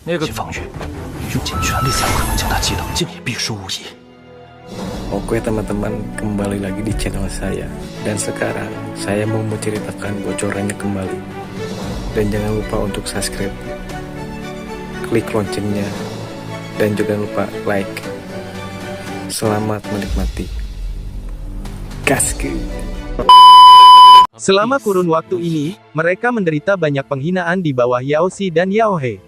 去防御，用尽全力才有可能将他击倒，竟也必输无疑。 Oke teman-teman, kembali lagi di channel saya. Dan sekarang saya mau menceritakan bocorannya kembali. Dan jangan lupa untuk subscribe, klik loncengnya, dan jangan lupa like. Selamat menikmati. Gaskeun. Selama kurun waktu ini, mereka menderita banyak penghinaan di bawah Yaoshi dan Yaohe.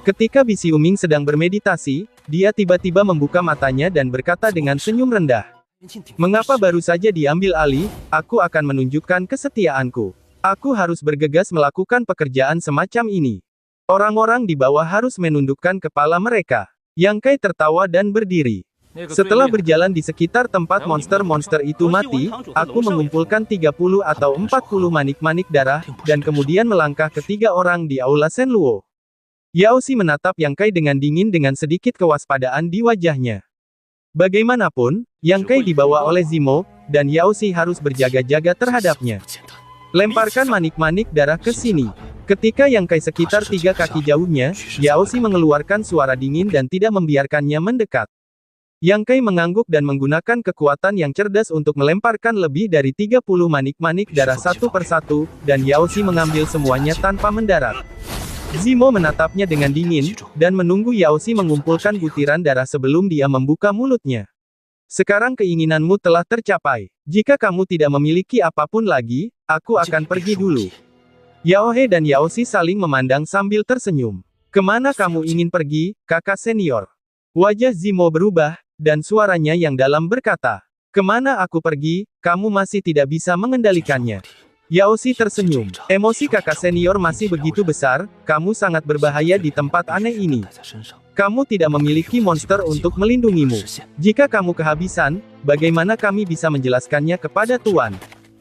Ketika Bisi Uming sedang bermeditasi, dia tiba-tiba membuka matanya dan berkata dengan senyum rendah. Mengapa baru saja diambil alih? Aku akan menunjukkan kesetiaanku. Aku harus bergegas melakukan pekerjaan semacam ini. Orang-orang di bawah harus menundukkan kepala mereka. Yang Kai tertawa dan berdiri. Setelah berjalan di sekitar tempat monster-monster itu mati, aku mengumpulkan 30 atau 40 manik-manik darah, dan kemudian melangkah ke 3 orang di Aula Shenluo. Yaoshi menatap Yang Kai dengan dingin dengan sedikit kewaspadaan di wajahnya. Bagaimanapun, Yang Kai dibawa oleh Zimo, dan Yaoshi harus berjaga-jaga terhadapnya. Lemparkan manik-manik darah ke sini. Ketika Yang Kai sekitar 3 kaki jauhnya, Yaoshi mengeluarkan suara dingin dan tidak membiarkannya mendekat. Yang Kai mengangguk dan menggunakan kekuatan yang cerdas untuk melemparkan lebih dari 30 manik-manik darah satu persatu, dan Yaoshi mengambil semuanya tanpa mendarat. Zimo menatapnya dengan dingin, dan menunggu Yaoshi mengumpulkan butiran darah sebelum dia membuka mulutnya. Sekarang keinginanmu telah tercapai. Jika kamu tidak memiliki apapun lagi, aku akan pergi dulu. Yaohe dan Yaoshi saling memandang sambil tersenyum. Kemana kamu ingin pergi, kakak senior? Wajah Zimo berubah, dan suaranya yang dalam berkata, kemana aku pergi, kamu masih tidak bisa mengendalikannya. Yaoshi tersenyum. Emosi kakak senior masih begitu besar, kamu sangat berbahaya di tempat aneh ini. Kamu tidak memiliki monster untuk melindungimu. Jika kamu kehabisan, bagaimana kami bisa menjelaskannya kepada Tuan?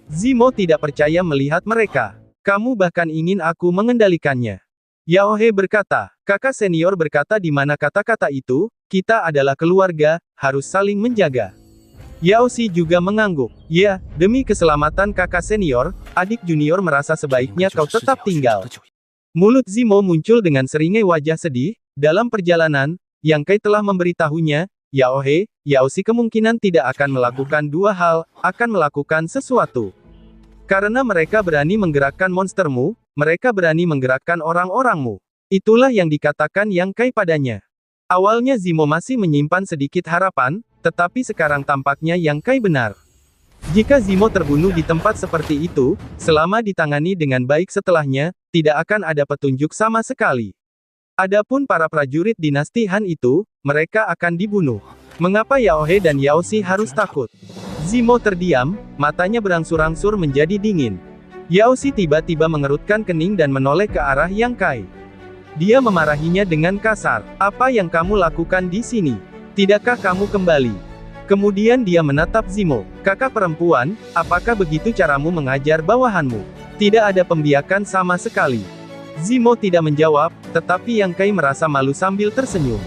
Zimo tidak percaya melihat mereka. Kamu bahkan ingin aku mengendalikannya. Yaohe berkata, kakak senior berkata di mana kata-kata itu, kita adalah keluarga, harus saling menjaga. Yaoshi juga mengangguk. Ya, demi keselamatan kakak senior, adik junior merasa sebaiknya kau tetap tinggal. Mulut Zimo muncul dengan seringai wajah sedih. Dalam perjalanan, Yang Kai telah memberitahunya, Yaohe, Yaoshi kemungkinan tidak akan melakukan 2 hal, akan melakukan sesuatu. Karena mereka berani menggerakkan monstermu, mereka berani menggerakkan orang-orangmu. Itulah yang dikatakan Yang Kai padanya. Awalnya Zimo masih menyimpan sedikit harapan, tetapi sekarang tampaknya Yang Kai benar. Jika Zimo terbunuh di tempat seperti itu, selama ditangani dengan baik setelahnya, tidak akan ada petunjuk sama sekali. Adapun para prajurit dinasti Han itu, mereka akan dibunuh. Mengapa Yaohe dan Yaoshi harus takut? Zimo terdiam, matanya berangsur-angsur menjadi dingin. Yaoshi tiba-tiba mengerutkan kening dan menoleh ke arah Yang Kai. Dia memarahinya dengan kasar. Apa yang kamu lakukan di sini? Tidakkah kamu kembali? Kemudian dia menatap Zimo. Kakak perempuan, apakah begitu caramu mengajar bawahanmu? Tidak ada pembiakan sama sekali. Zimo tidak menjawab, tetapi Yang Kai merasa malu sambil tersenyum.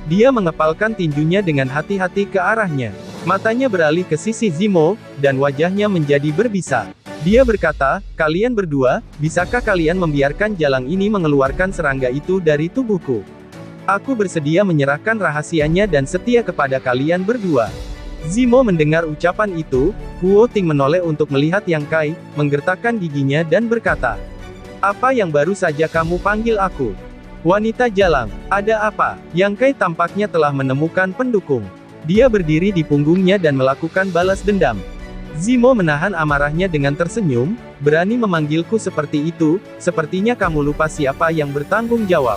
Dia mengepalkan tinjunya dengan hati-hati ke arahnya. Matanya beralih ke sisi Zimo, dan wajahnya menjadi berbisa. Dia berkata, kalian berdua, bisakah kalian membiarkan jalang ini mengeluarkan serangga itu dari tubuhku? Aku bersedia menyerahkan rahasianya dan setia kepada kalian berdua. Zimo mendengar ucapan itu, Huo Ting menoleh untuk melihat Yang Kai, menggertakkan giginya dan berkata, apa yang baru saja kamu panggil aku? Wanita jalang, ada apa? Yang Kai tampaknya telah menemukan pendukung. Dia berdiri di punggungnya dan melakukan balas dendam. Zimo menahan amarahnya dengan tersenyum, berani memanggilku seperti itu, sepertinya kamu lupa siapa yang bertanggung jawab.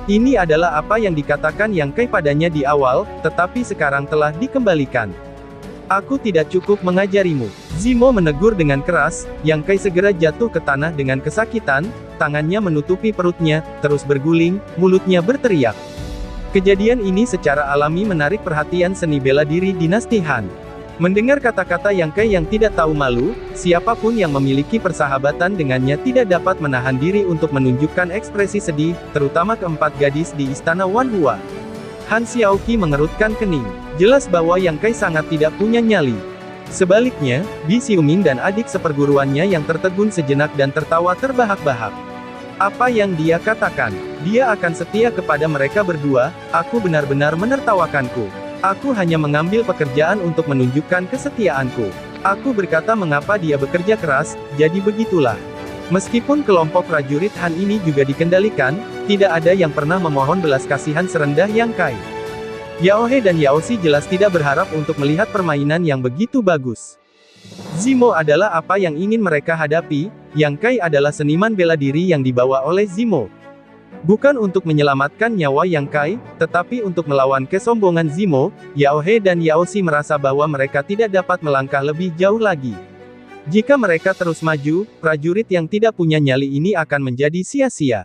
Ini adalah apa yang dikatakan Yang Kai padanya di awal, tetapi sekarang telah dikembalikan. Aku tidak cukup mengajarimu. Zimo menegur dengan keras, Yang Kai segera jatuh ke tanah dengan kesakitan, tangannya menutupi perutnya, terus berguling, mulutnya berteriak. Kejadian ini secara alami menarik perhatian seni bela diri dinasti Han. Mendengar kata-kata Yang Kai yang tidak tahu malu, siapapun yang memiliki persahabatan dengannya tidak dapat menahan diri untuk menunjukkan ekspresi sedih, terutama keempat gadis di istana Wanhua. Han Xiaoqi mengerutkan kening. Jelas bahwa Yang Kai sangat tidak punya nyali. Sebaliknya, Bi Xiuming dan adik seperguruannya yang tertegun sejenak dan tertawa terbahak-bahak. Apa yang dia katakan? Dia akan setia kepada mereka berdua. Aku benar-benar menertawakanku. Aku hanya mengambil pekerjaan untuk menunjukkan kesetiaanku. Aku berkata mengapa dia bekerja keras, jadi begitulah. Meskipun kelompok prajurit Han ini juga dikendalikan, tidak ada yang pernah memohon belas kasihan serendah Yang Kai. Yao He dan Yao Si jelas tidak berharap untuk melihat permainan yang begitu bagus. Zimo adalah apa yang ingin mereka hadapi. Yang Kai adalah seniman bela diri yang dibawa oleh Zimo. Bukan untuk menyelamatkan nyawa Yang Kai, tetapi untuk melawan kesombongan Zimo. Yao He dan Yao Si merasa bahwa mereka tidak dapat melangkah lebih jauh lagi. Jika mereka terus maju, prajurit yang tidak punya nyali ini akan menjadi sia-sia.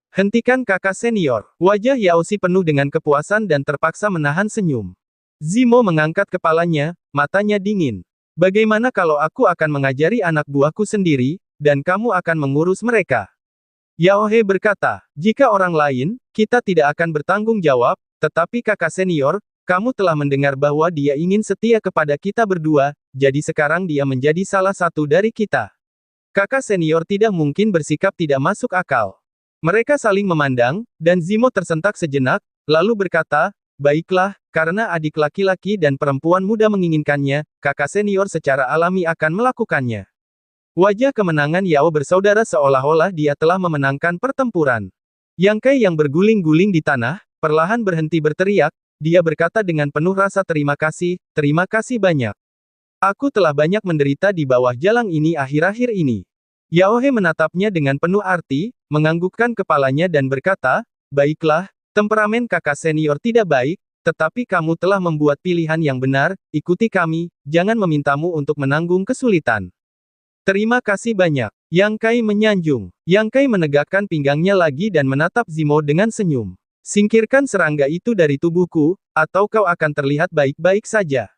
Hentikan kakak senior. Wajah Yao Si penuh dengan kepuasan dan terpaksa menahan senyum. Zimo mengangkat kepalanya, matanya dingin. Bagaimana kalau aku akan mengajari anak buahku sendiri, dan kamu akan mengurus mereka? Yao He berkata, jika orang lain, kita tidak akan bertanggung jawab, tetapi kakak senior, kamu telah mendengar bahwa dia ingin setia kepada kita berdua, jadi sekarang dia menjadi salah satu dari kita. Kakak senior tidak mungkin bersikap tidak masuk akal. Mereka saling memandang, dan Zimo tersentak sejenak, lalu berkata, baiklah, karena adik laki-laki dan perempuan muda menginginkannya, kakak senior secara alami akan melakukannya. Wajah kemenangan Yao bersaudara seolah-olah dia telah memenangkan pertempuran. Yang Kai yang berguling-guling di tanah, perlahan berhenti berteriak, dia berkata dengan penuh rasa terima kasih banyak. Aku telah banyak menderita di bawah jalang ini akhir-akhir ini. Yao He menatapnya dengan penuh arti, menganggukkan kepalanya dan berkata, baiklah, temperamen kakak senior tidak baik, tetapi kamu telah membuat pilihan yang benar, ikuti kami, jangan memintamu untuk menanggung kesulitan. Terima kasih banyak. Yang Kai menyanjung. Yang Kai menegakkan pinggangnya lagi dan menatap Zimo dengan senyum. Singkirkan serangga itu dari tubuhku, atau kau akan terlihat baik-baik saja.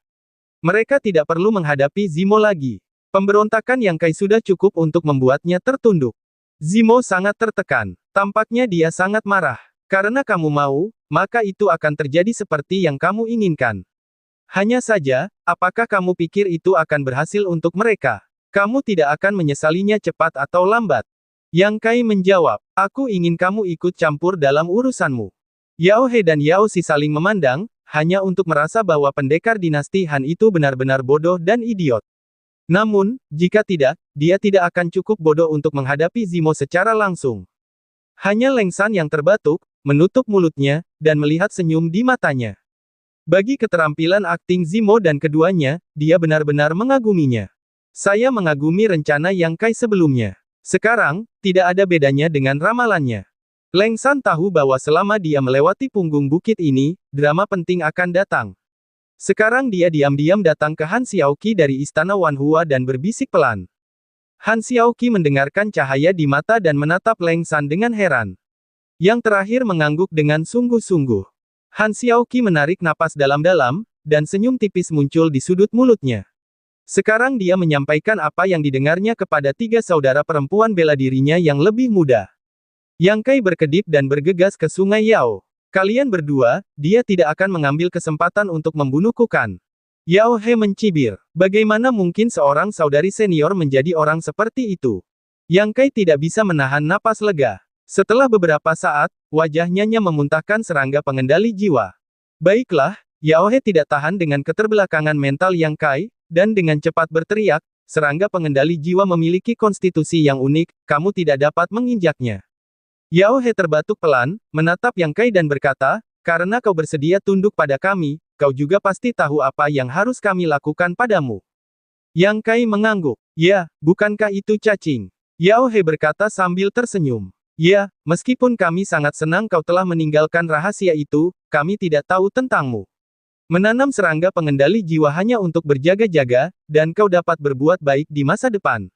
Mereka tidak perlu menghadapi Zimo lagi. Pemberontakan Yang Kai sudah cukup untuk membuatnya tertunduk. Zimo sangat tertekan. Tampaknya dia sangat marah. Karena kamu mau, maka itu akan terjadi seperti yang kamu inginkan. Hanya saja, apakah kamu pikir itu akan berhasil untuk mereka? Kamu tidak akan menyesalinya cepat atau lambat. Yang Kai menjawab, aku ingin kamu ikut campur dalam urusanmu. Yao He dan Yao Si saling memandang, hanya untuk merasa bahwa pendekar dinasti Han itu benar-benar bodoh dan idiot. Namun, jika tidak, dia tidak akan cukup bodoh untuk menghadapi Zimo secara langsung. Hanya Leng San yang terbatuk, menutup mulutnya, dan melihat senyum di matanya. Bagi keterampilan akting Zimo dan keduanya, dia benar-benar mengaguminya. Saya mengagumi rencana Yang Kai sebelumnya. Sekarang, tidak ada bedanya dengan ramalannya. Leng San tahu bahwa selama dia melewati punggung bukit ini, drama penting akan datang. Sekarang dia diam-diam datang ke Han Xiaoqi dari istana Wanhua dan berbisik pelan. Han Xiaoqi mendengarkan cahaya di mata dan menatap Leng San dengan heran. Yang terakhir mengangguk dengan sungguh-sungguh. Han Xiaoqi menarik napas dalam-dalam, dan senyum tipis muncul di sudut mulutnya. Sekarang dia menyampaikan apa yang didengarnya kepada tiga saudara perempuan bela dirinya yang lebih muda. Yang Kai berkedip dan bergegas ke Sungai Yao. Kalian berdua, dia tidak akan mengambil kesempatan untuk membunuhku kan? Yao He mencibir. Bagaimana mungkin seorang saudari senior menjadi orang seperti itu? Yang Kai tidak bisa menahan napas lega. Setelah beberapa saat, wajahnya memuntahkan serangga pengendali jiwa. Baiklah, Yao He tidak tahan dengan keterbelakangan mental Yang Kai, dan dengan cepat berteriak, serangga pengendali jiwa memiliki konstitusi yang unik, kamu tidak dapat menginjaknya. Yao He terbatuk pelan, menatap Yang Kai dan berkata, karena kau bersedia tunduk pada kami, kau juga pasti tahu apa yang harus kami lakukan padamu. Yang Kai mengangguk. Ya, bukankah itu cacing? Yao He berkata sambil tersenyum. Ya, meskipun kami sangat senang kau telah meninggalkan rahasia itu, kami tidak tahu tentangmu. Menanam serangga pengendali jiwa hanya untuk berjaga-jaga, dan kau dapat berbuat baik di masa depan.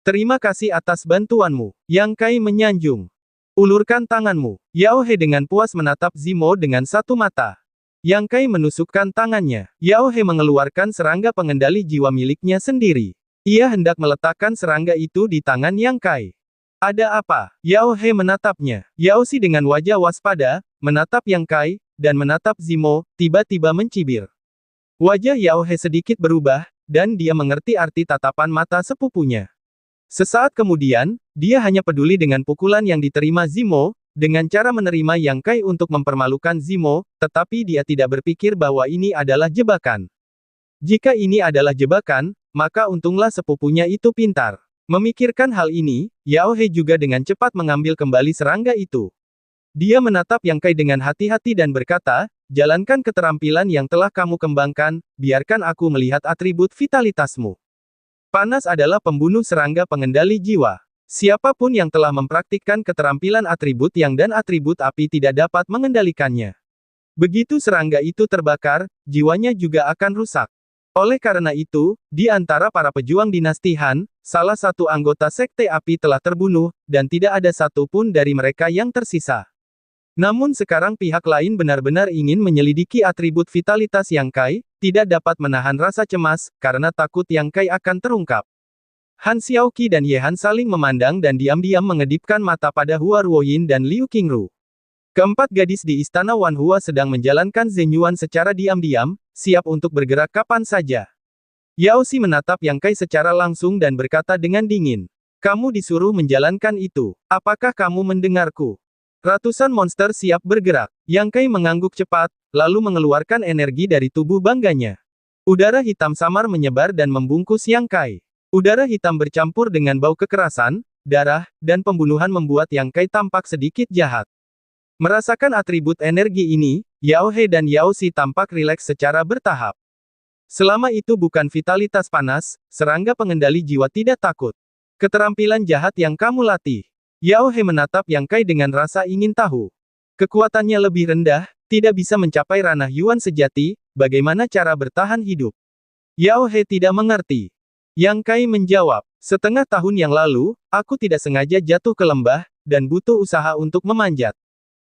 Terima kasih atas bantuanmu. Yang Kai menyanjung. Ulurkan tanganmu. Yao He dengan puas menatap Zimo dengan satu mata. Yang Kai menusukkan tangannya. Yao He mengeluarkan serangga pengendali jiwa miliknya sendiri. Ia hendak meletakkan serangga itu di tangan Yang Kai. Ada apa? Yao He menatapnya. Yao Si dengan wajah waspada, menatap Yang Kai, dan menatap Zimo, tiba-tiba mencibir. Wajah Yao He sedikit berubah, dan dia mengerti arti tatapan mata sepupunya. Sesaat kemudian, dia hanya peduli dengan pukulan yang diterima Zimo, dengan cara menerima Yang Kai untuk mempermalukan Zimo, tetapi dia tidak berpikir bahwa ini adalah jebakan. Jika ini adalah jebakan, maka untunglah sepupunya itu pintar. Memikirkan hal ini, Yao He juga dengan cepat mengambil kembali serangga itu. Dia menatap Yang Kai dengan hati-hati dan berkata, jalankan keterampilan yang telah kamu kembangkan, biarkan aku melihat atribut vitalitasmu. Panas adalah pembunuh serangga pengendali jiwa. Siapapun yang telah mempraktikkan keterampilan atribut yang dan atribut api tidak dapat mengendalikannya. Begitu serangga itu terbakar, jiwanya juga akan rusak. Oleh karena itu, di antara para pejuang dinasti Han, salah satu anggota Sekte Api telah terbunuh, dan tidak ada satupun dari mereka yang tersisa. Namun sekarang pihak lain benar-benar ingin menyelidiki atribut vitalitas Yang Kai, tidak dapat menahan rasa cemas, karena takut Yang Kai akan terungkap. Han Xiaoqi dan Ye Han saling memandang dan diam-diam mengedipkan mata pada Hua Ruoyin dan Liu Qingru. Keempat gadis di istana Wanhua sedang menjalankan Zhenyuan secara diam-diam, siap untuk bergerak kapan saja. Yao Xi menatap Yang Kai secara langsung dan berkata dengan dingin. Kamu disuruh menjalankan itu. Apakah kamu mendengarku? Ratusan monster siap bergerak. Yang Kai mengangguk cepat, lalu mengeluarkan energi dari tubuh bangganya. Udara hitam samar menyebar dan membungkus Yang Kai. Udara hitam bercampur dengan bau kekerasan, darah, dan pembunuhan membuat Yang Kai tampak sedikit jahat. Merasakan atribut energi ini, Yao He dan Yao Xi tampak rileks secara bertahap. Selama itu bukan vitalitas panas, serangga pengendali jiwa tidak takut. Keterampilan jahat yang kamu latih. Yao He menatap Yang Kai dengan rasa ingin tahu. Kekuatannya lebih rendah, tidak bisa mencapai ranah Yuan sejati, bagaimana cara bertahan hidup? Yao He tidak mengerti. Yang Kai menjawab, setengah tahun yang lalu, aku tidak sengaja jatuh ke lembah, dan butuh usaha untuk memanjat.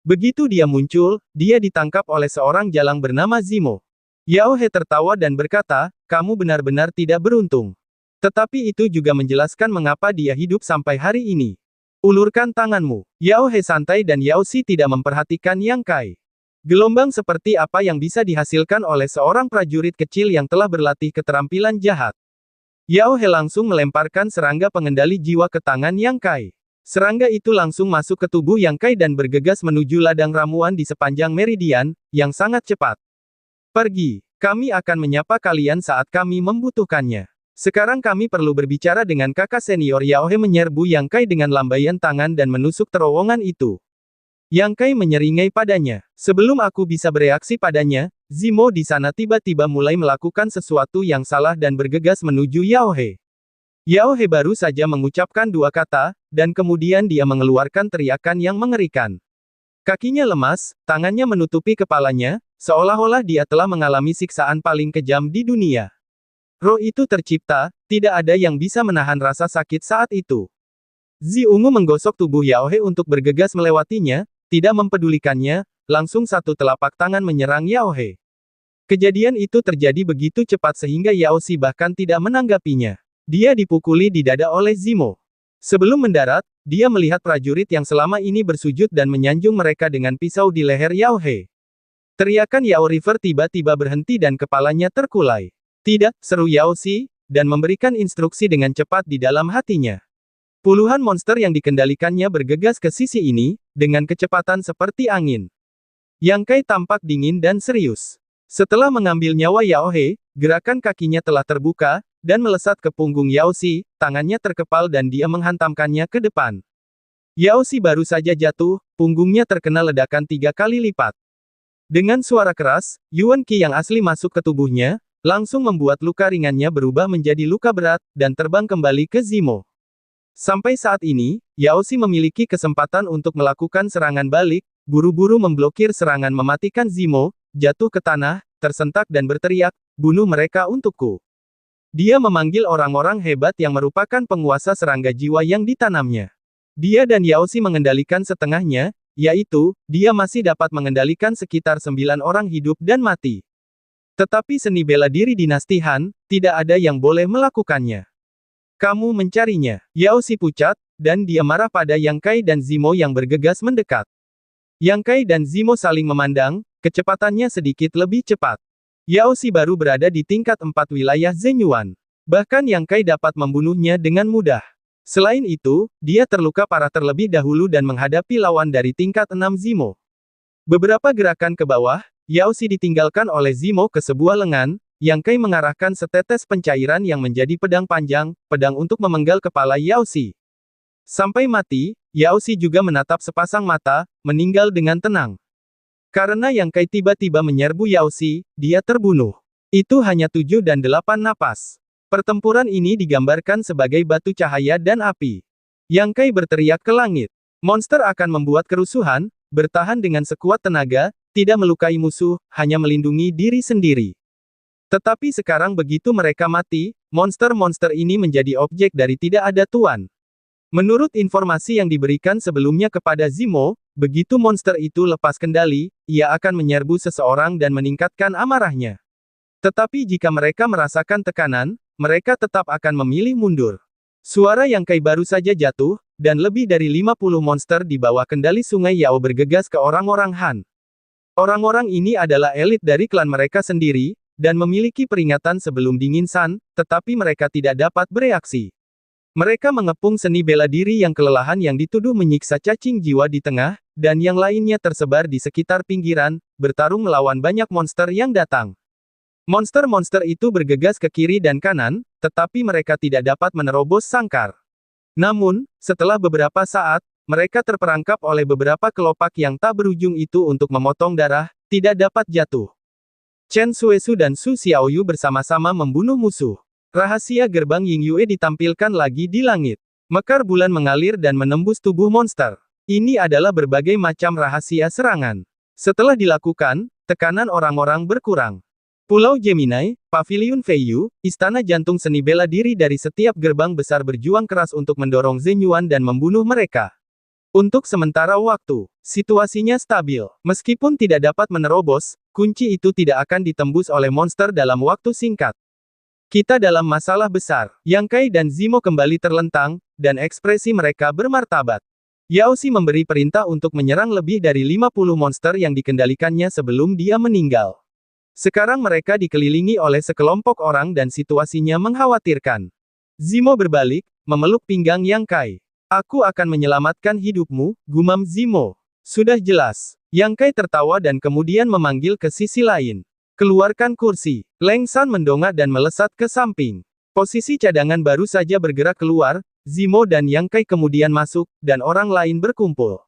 Begitu dia muncul, dia ditangkap oleh seorang jalang bernama Zimo. Yao He tertawa dan berkata, kamu benar-benar tidak beruntung. Tetapi itu juga menjelaskan mengapa dia hidup sampai hari ini. Ulurkan tanganmu. Yao He santai dan Yao Xi tidak memperhatikan Yang Kai. Gelombang seperti apa yang bisa dihasilkan oleh seorang prajurit kecil yang telah berlatih keterampilan jahat. Yao He langsung melemparkan serangga pengendali jiwa ke tangan Yang Kai. Serangga itu langsung masuk ke tubuh Yang Kai dan bergegas menuju ladang ramuan di sepanjang meridian, yang sangat cepat. Pergi. Kami akan menyapa kalian saat kami membutuhkannya. Sekarang kami perlu berbicara dengan kakak senior. Yao He menyerbu Yang Kai dengan lambaian tangan dan menusuk terowongan itu. Yang Kai menyeringai padanya. Sebelum aku bisa bereaksi padanya, Zimo di sana tiba-tiba mulai melakukan sesuatu yang salah dan bergegas menuju Yao He. Yao He baru saja mengucapkan dua kata, dan kemudian dia mengeluarkan teriakan yang mengerikan. Kakinya lemas, tangannya menutupi kepalanya, seolah-olah dia telah mengalami siksaan paling kejam di dunia. Roh itu tercipta, tidak ada yang bisa menahan rasa sakit saat itu. Zi Ungu menggosok tubuh Yao He untuk bergegas melewatinya, tidak mempedulikannya, langsung satu telapak tangan menyerang Yao He. Kejadian itu terjadi begitu cepat sehingga Yao Xi bahkan tidak menanggapinya. Dia dipukuli di dada oleh Zimo. Sebelum mendarat, dia melihat prajurit yang selama ini bersujud dan menyanjung mereka dengan pisau di leher Yao He. Teriakan Yao River tiba-tiba berhenti dan kepalanya terkulai. Tidak, seru Yao Xi, dan memberikan instruksi dengan cepat di dalam hatinya. Puluhan monster yang dikendalikannya bergegas ke sisi ini, dengan kecepatan seperti angin. Yang Kai tampak dingin dan serius. Setelah mengambil nyawa Yao He, gerakan kakinya telah terbuka, dan melesat ke punggung Yao Xi, tangannya terkepal dan dia menghantamkannya ke depan. Yao Xi baru saja jatuh, punggungnya terkena ledakan 3 kali lipat. Dengan suara keras, Yuan Qi yang asli masuk ke tubuhnya, langsung membuat luka ringannya berubah menjadi luka berat, dan terbang kembali ke Zimo. Sampai saat ini, Yao Xi memiliki kesempatan untuk melakukan serangan balik, buru-buru memblokir serangan mematikan Zimo, jatuh ke tanah, tersentak dan berteriak, bunuh mereka untukku. Dia memanggil orang-orang hebat yang merupakan penguasa serangga jiwa yang ditanamnya. Dia dan Yao Xi mengendalikan setengahnya, yaitu, dia masih dapat mengendalikan sekitar 9 orang hidup dan mati. Tetapi seni bela diri dinasti Han, tidak ada yang boleh melakukannya. Kamu mencarinya. Yao Xi pucat, dan dia marah pada Yang Kai dan Zimo yang bergegas mendekat. Yang Kai dan Zimo saling memandang, kecepatannya sedikit lebih cepat. Yao Xi baru berada di tingkat 4 wilayah Zhenyuan. Bahkan Yang Kai dapat membunuhnya dengan mudah. Selain itu, dia terluka parah terlebih dahulu dan menghadapi lawan dari tingkat 6 Zimo. Beberapa gerakan ke bawah, Yao Xi ditinggalkan oleh Zimo ke sebuah lengan, Yang Kai mengarahkan setetes pencairan yang menjadi pedang panjang, pedang untuk memenggal kepala Yao Xi. Sampai mati, Yao Xi juga menatap sepasang mata, meninggal dengan tenang. Karena Yang Kai tiba-tiba menyerbu Yao Xi, dia terbunuh. Itu hanya 7 dan 8 napas. Pertempuran ini digambarkan sebagai batu cahaya dan api. Yang Kai berteriak ke langit. Monster akan membuat kerusuhan, bertahan dengan sekuat tenaga, tidak melukai musuh, hanya melindungi diri sendiri. Tetapi sekarang begitu mereka mati, monster-monster ini menjadi objek dari tidak ada tuan. Menurut informasi yang diberikan sebelumnya kepada Zimo, begitu monster itu lepas kendali, ia akan menyerbu seseorang dan meningkatkan amarahnya. Tetapi jika mereka merasakan tekanan, mereka tetap akan memilih mundur. Suara Yang Kai baru saja jatuh, dan lebih dari 50 monster di bawah kendali Sungai Yao bergegas ke orang-orang Han. Orang-orang ini adalah elit dari klan mereka sendiri, dan memiliki peringatan sebelum Dingin San, tetapi mereka tidak dapat bereaksi. Mereka mengepung seni bela diri yang kelelahan yang dituduh menyiksa cacing jiwa di tengah, dan yang lainnya tersebar di sekitar pinggiran, bertarung melawan banyak monster yang datang. Monster-monster itu bergegas ke kiri dan kanan, tetapi mereka tidak dapat menerobos sangkar. Namun, setelah beberapa saat, mereka terperangkap oleh beberapa kelopak yang tak berujung itu untuk memotong darah, tidak dapat jatuh. Chen Xuesu dan Su Xiaoyu bersama-sama membunuh musuh. Rahasia gerbang Ying Yue ditampilkan lagi di langit. Mekar bulan mengalir dan menembus tubuh monster. Ini adalah berbagai macam rahasia serangan. Setelah dilakukan, tekanan orang-orang berkurang. Pulau Gemini, Paviliun Feiyu, istana jantung seni bela diri dari setiap gerbang besar berjuang keras untuk mendorong Zhen Yuan dan membunuh mereka. Untuk sementara waktu, situasinya stabil. Meskipun tidak dapat menerobos, kunci itu tidak akan ditembus oleh monster dalam waktu singkat. Kita dalam masalah besar. Yang Kai dan Zimo kembali terlentang, dan ekspresi mereka bermartabat. Yao Xi memberi perintah untuk menyerang lebih dari 50 monster yang dikendalikannya sebelum dia meninggal. Sekarang mereka dikelilingi oleh sekelompok orang dan situasinya mengkhawatirkan. Zimo berbalik, memeluk pinggang Yang Kai. Aku akan menyelamatkan hidupmu, gumam Zimo. Sudah jelas. Yang Kai tertawa dan kemudian memanggil ke sisi lain. Keluarkan kursi. Leng San mendongak dan melesat ke samping. Posisi cadangan baru saja bergerak keluar, Zimo dan Yang Kai kemudian masuk, dan orang lain berkumpul.